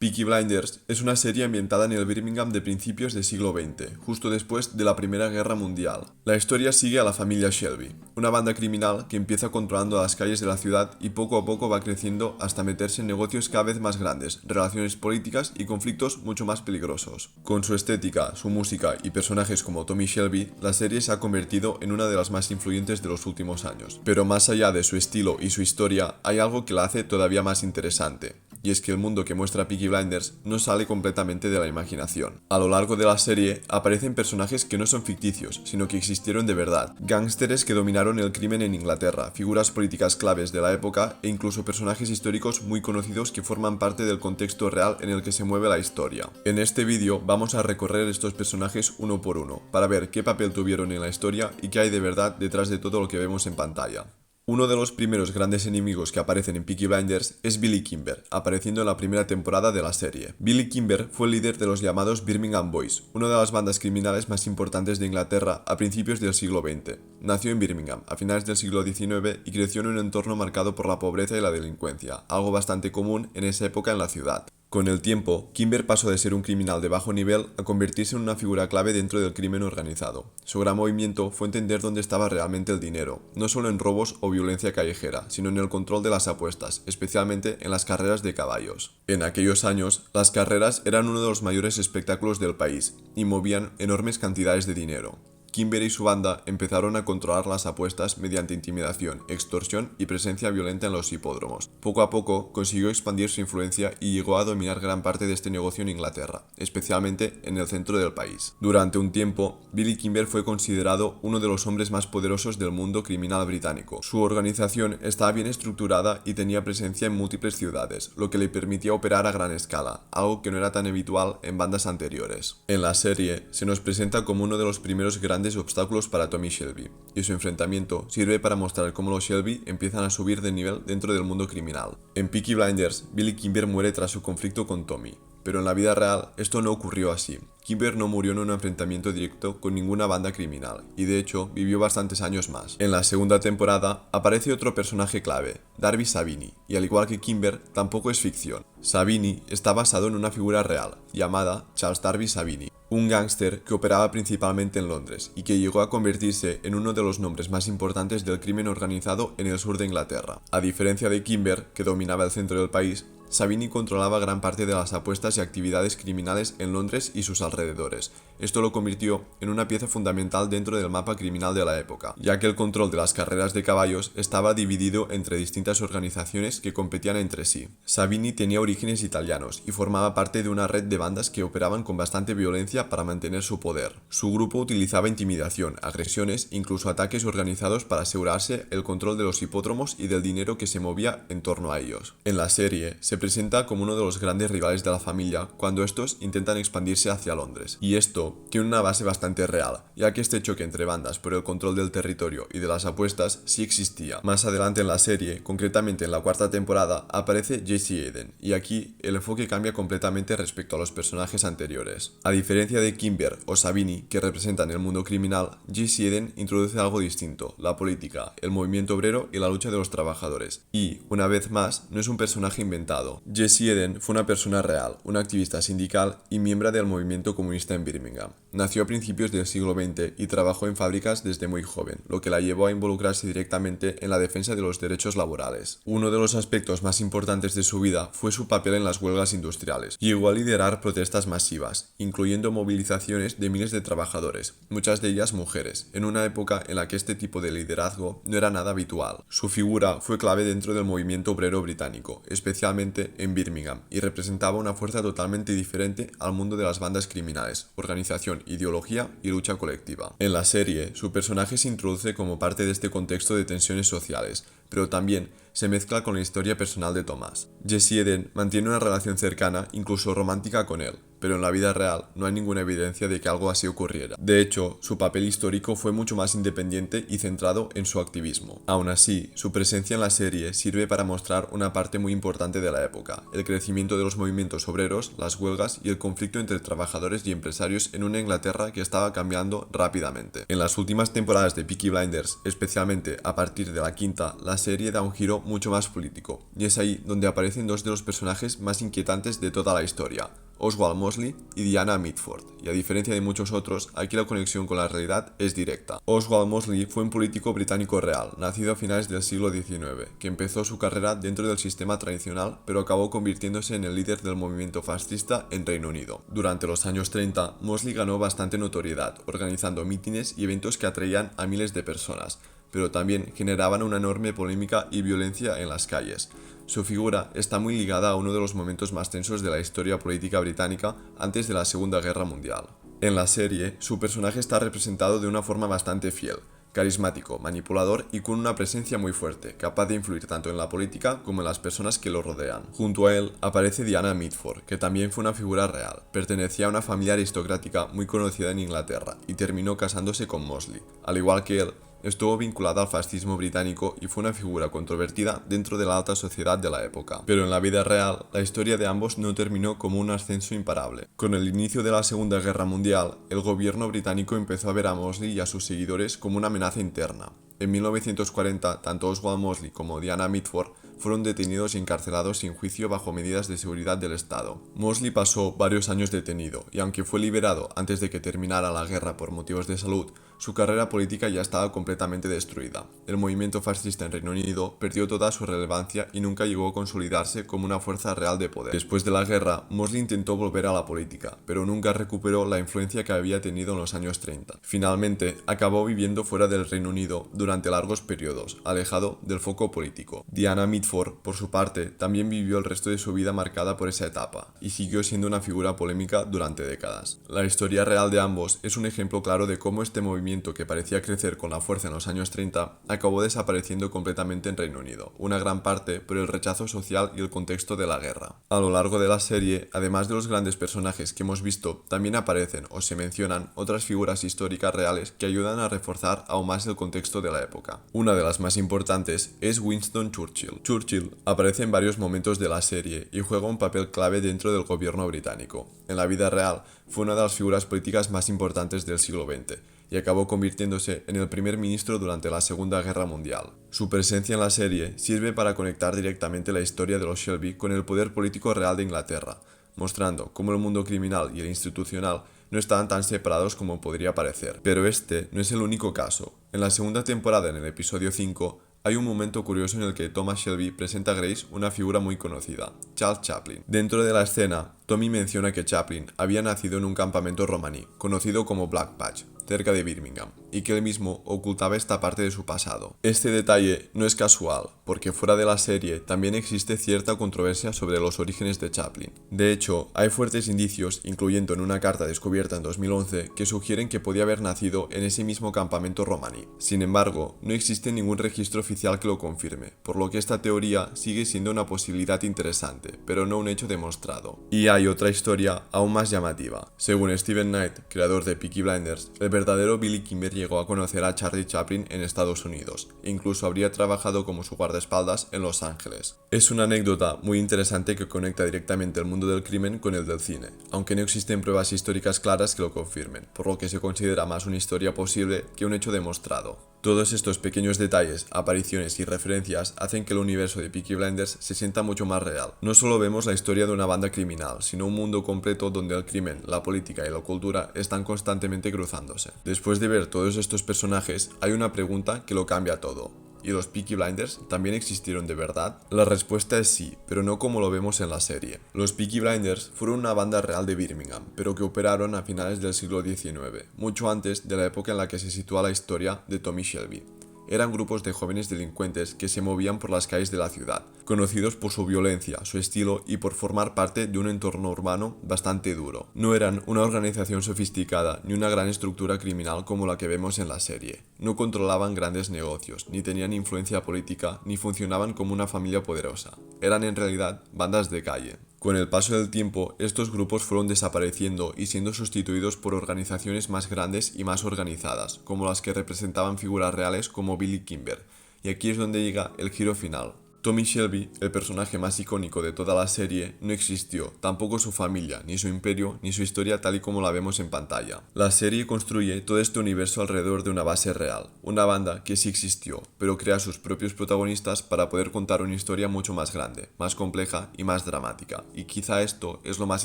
Peaky Blinders es una serie ambientada en el Birmingham de principios del siglo XX, justo después de la Primera Guerra Mundial. La historia sigue a la familia Shelby, una banda criminal que empieza controlando las calles de la ciudad y poco a poco va creciendo hasta meterse en negocios cada vez más grandes, relaciones políticas y conflictos mucho más peligrosos. Con su estética, su música y personajes como Tommy Shelby, la serie se ha convertido en una de las más influyentes de los últimos años. Pero más allá de su estilo y su historia, hay algo que la hace todavía más interesante. Y es que el mundo que muestra Peaky Blinders no sale completamente de la imaginación. A lo largo de la serie aparecen personajes que no son ficticios, sino que existieron de verdad, gángsteres que dominaron el crimen en Inglaterra, figuras políticas claves de la época e incluso personajes históricos muy conocidos que forman parte del contexto real en el que se mueve la historia. En este vídeo vamos a recorrer estos personajes uno por uno, para ver qué papel tuvieron en la historia y qué hay de verdad detrás de todo lo que vemos en pantalla. Uno de los primeros grandes enemigos que aparecen en Peaky Blinders es Billy Kimber, apareciendo en la primera temporada de la serie. Billy Kimber fue el líder de los llamados Birmingham Boys, una de las bandas criminales más importantes de Inglaterra a principios del siglo XX. Nació en Birmingham a finales del siglo XIX y creció en un entorno marcado por la pobreza y la delincuencia, algo bastante común en esa época en la ciudad. Con el tiempo, Kimber pasó de ser un criminal de bajo nivel a convertirse en una figura clave dentro del crimen organizado. Su gran movimiento fue entender dónde estaba realmente el dinero, no solo en robos o violencia callejera, sino en el control de las apuestas, especialmente en las carreras de caballos. En aquellos años, las carreras eran uno de los mayores espectáculos del país y movían enormes cantidades de dinero. Kimber y su banda empezaron a controlar las apuestas mediante intimidación, extorsión y presencia violenta en los hipódromos. Poco a poco consiguió expandir su influencia y llegó a dominar gran parte de este negocio en Inglaterra, especialmente en el centro del país. Durante un tiempo, Billy Kimber fue considerado uno de los hombres más poderosos del mundo criminal británico. Su organización estaba bien estructurada y tenía presencia en múltiples ciudades, lo que le permitía operar a gran escala, algo que no era tan habitual en bandas anteriores. En la serie, se nos presenta como uno de los primeros grandes obstáculos para Tommy Shelby, y su enfrentamiento sirve para mostrar cómo los Shelby empiezan a subir de nivel dentro del mundo criminal. En Peaky Blinders, Billy Kimber muere tras su conflicto con Tommy, pero en la vida real esto no ocurrió así. Kimber no murió en un enfrentamiento directo con ninguna banda criminal, y de hecho vivió bastantes años más. En la segunda temporada aparece otro personaje clave, Darby Savini, y al igual que Kimber, tampoco es ficción. Savini está basado en una figura real, llamada Charles Darby Savini, un gángster que operaba principalmente en Londres y que llegó a convertirse en uno de los nombres más importantes del crimen organizado en el sur de Inglaterra. A diferencia de Kimber, que dominaba el centro del país, Savini controlaba gran parte de las apuestas y actividades criminales en Londres y sus alrededores. Esto lo convirtió en una pieza fundamental dentro del mapa criminal de la época, ya que el control de las carreras de caballos estaba dividido entre distintas organizaciones que competían entre sí. Savini tenía orígenes italianos y formaba parte de una red de bandas que operaban con bastante violencia para mantener su poder. Su grupo utilizaba intimidación, agresiones e incluso ataques organizados para asegurarse el control de los hipódromos y del dinero que se movía en torno a ellos. En la serie, se presenta como uno de los grandes rivales de la familia cuando estos intentan expandirse hacia Londres. Y esto tiene una base bastante real, ya que este choque entre bandas por el control del territorio y de las apuestas sí existía. Más adelante en la serie, concretamente en la cuarta temporada, aparece Jesse Eden, y aquí el enfoque cambia completamente respecto a los personajes anteriores. A diferencia de Kimber o Savini, que representan el mundo criminal, Jesse Eden introduce algo distinto, la política, el movimiento obrero y la lucha de los trabajadores. Y, una vez más, no es un personaje inventado. Jesse Eden fue una persona real, una activista sindical y miembro del movimiento comunista en Birmingham. Nació a principios del siglo XX y trabajó en fábricas desde muy joven, lo que la llevó a involucrarse directamente en la defensa de los derechos laborales. Uno de los aspectos más importantes de su vida fue su papel en las huelgas industriales. Llegó a liderar protestas masivas, incluyendo movilizaciones de miles de trabajadores, muchas de ellas mujeres, en una época en la que este tipo de liderazgo no era nada habitual. Su figura fue clave dentro del movimiento obrero británico, especialmente en Birmingham, y representaba una fuerza totalmente diferente al mundo de las bandas criminales, organización, ideología y lucha colectiva. En la serie, su personaje se introduce como parte de este contexto de tensiones sociales, pero también se mezcla con la historia personal de Thomas. Jesse Eden mantiene una relación cercana, incluso romántica, con él, pero en la vida real no hay ninguna evidencia de que algo así ocurriera. De hecho, su papel histórico fue mucho más independiente y centrado en su activismo. Aún así, su presencia en la serie sirve para mostrar una parte muy importante de la época, el crecimiento de los movimientos obreros, las huelgas y el conflicto entre trabajadores y empresarios en una Inglaterra que estaba cambiando rápidamente. En las últimas temporadas de Peaky Blinders, especialmente a partir de la quinta, la serie da un giro mucho más político, y es ahí donde aparecen dos de los personajes más inquietantes de toda la historia, Oswald Mosley y Diana Mitford, y a diferencia de muchos otros, aquí la conexión con la realidad es directa. Oswald Mosley fue un político británico real, nacido a finales del siglo XIX, que empezó su carrera dentro del sistema tradicional, pero acabó convirtiéndose en el líder del movimiento fascista en Reino Unido. Durante los años 30, Mosley ganó bastante notoriedad, organizando mítines y eventos que atraían a miles de personas, pero también generaban una enorme polémica y violencia en las calles. Su figura está muy ligada a uno de los momentos más tensos de la historia política británica antes de la Segunda Guerra Mundial. En la serie, su personaje está representado de una forma bastante fiel, carismático, manipulador y con una presencia muy fuerte, capaz de influir tanto en la política como en las personas que lo rodean. Junto a él aparece Diana Mitford, que también fue una figura real. Pertenecía a una familia aristocrática muy conocida en Inglaterra y terminó casándose con Mosley. Al igual que él, estuvo vinculada al fascismo británico y fue una figura controvertida dentro de la alta sociedad de la época. Pero en la vida real, la historia de ambos no terminó como un ascenso imparable. Con el inicio de la Segunda Guerra Mundial, el gobierno británico empezó a ver a Mosley y a sus seguidores como una amenaza interna. En 1940, tanto Oswald Mosley como Diana Mitford fueron detenidos y encarcelados sin juicio bajo medidas de seguridad del Estado. Mosley pasó varios años detenido, y aunque fue liberado antes de que terminara la guerra por motivos de salud, su carrera política ya estaba completamente destruida. El movimiento fascista en Reino Unido perdió toda su relevancia y nunca llegó a consolidarse como una fuerza real de poder. Después de la guerra, Mosley intentó volver a la política, pero nunca recuperó la influencia que había tenido en los años 30. Finalmente, acabó viviendo fuera del Reino Unido durante largos periodos, alejado del foco político. Diana Mitford, por su parte, también vivió el resto de su vida marcada por esa etapa, y siguió siendo una figura polémica durante décadas. La historia real de ambos es un ejemplo claro de cómo este movimiento que parecía crecer con la fuerza en los años 30 acabó desapareciendo completamente en Reino Unido, una gran parte por el rechazo social y el contexto de la guerra. A lo largo de la serie, además de los grandes personajes que hemos visto, también aparecen o se mencionan otras figuras históricas reales que ayudan a reforzar aún más el contexto de la época. Una de las más importantes es Winston Churchill. Churchill aparece en varios momentos de la serie y juega un papel clave dentro del gobierno británico. En la vida real, fue una de las figuras políticas más importantes del siglo XX y acabó convirtiéndose en el primer ministro durante la Segunda Guerra Mundial. Su presencia en la serie sirve para conectar directamente la historia de los Shelby con el poder político real de Inglaterra, mostrando cómo el mundo criminal y el institucional no estaban tan separados como podría parecer. Pero este no es el único caso. En la segunda temporada, en el episodio 5, hay un momento curioso en el que Thomas Shelby presenta a Grace una figura muy conocida, Charles Chaplin. Dentro de la escena, Tommy menciona que Chaplin había nacido en un campamento romaní, conocido como Black Patch, cerca de Birmingham, y que él mismo ocultaba esta parte de su pasado. Este detalle no es casual, porque fuera de la serie también existe cierta controversia sobre los orígenes de Chaplin. De hecho, hay fuertes indicios, incluyendo en una carta descubierta en 2011, que sugieren que podía haber nacido en ese mismo campamento romaní. Sin embargo, no existe ningún registro oficial que lo confirme, por lo que esta teoría sigue siendo una posibilidad interesante, pero no un hecho demostrado. Y hay otra historia aún más llamativa. Según Steven Knight, creador de Peaky Blinders, el verdadero Billy Kimber llegó a conocer a Charlie Chaplin en Estados Unidos, e incluso habría trabajado como su guardaespaldas en Los Ángeles. Es una anécdota muy interesante que conecta directamente el mundo del crimen con el del cine, aunque no existen pruebas históricas claras que lo confirmen, por lo que se considera más una historia posible que un hecho demostrado. Todos estos pequeños detalles, apariciones y referencias hacen que el universo de Peaky Blinders se sienta mucho más real. No solo vemos la historia de una banda criminal, sino un mundo completo donde el crimen, la política y la cultura están constantemente cruzándose. Después de ver todos estos personajes, hay una pregunta que lo cambia todo. ¿Y los Peaky Blinders también existieron de verdad? La respuesta es sí, pero no como lo vemos en la serie. Los Peaky Blinders fueron una banda real de Birmingham, pero que operaron a finales del siglo XIX, mucho antes de la época en la que se sitúa la historia de Tommy Shelby. Eran grupos de jóvenes delincuentes que se movían por las calles de la ciudad, conocidos por su violencia, su estilo y por formar parte de un entorno urbano bastante duro. No eran una organización sofisticada ni una gran estructura criminal como la que vemos en la serie. No controlaban grandes negocios, ni tenían influencia política, ni funcionaban como una familia poderosa. Eran en realidad bandas de calle. Con el paso del tiempo, estos grupos fueron desapareciendo y siendo sustituidos por organizaciones más grandes y más organizadas, como las que representaban figuras reales como Billy Kimber. Y aquí es donde llega el giro final. Tommy Shelby, el personaje más icónico de toda la serie, no existió, tampoco su familia, ni su imperio, ni su historia tal y como la vemos en pantalla. La serie construye todo este universo alrededor de una base real, una banda que sí existió, pero crea sus propios protagonistas para poder contar una historia mucho más grande, más compleja y más dramática. Y quizá esto es lo más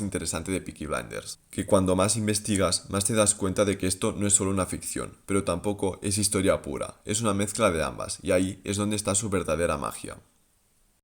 interesante de Peaky Blinders, que cuando más investigas, más te das cuenta de que esto no es solo una ficción, pero tampoco es historia pura, es una mezcla de ambas, y ahí es donde está su verdadera magia.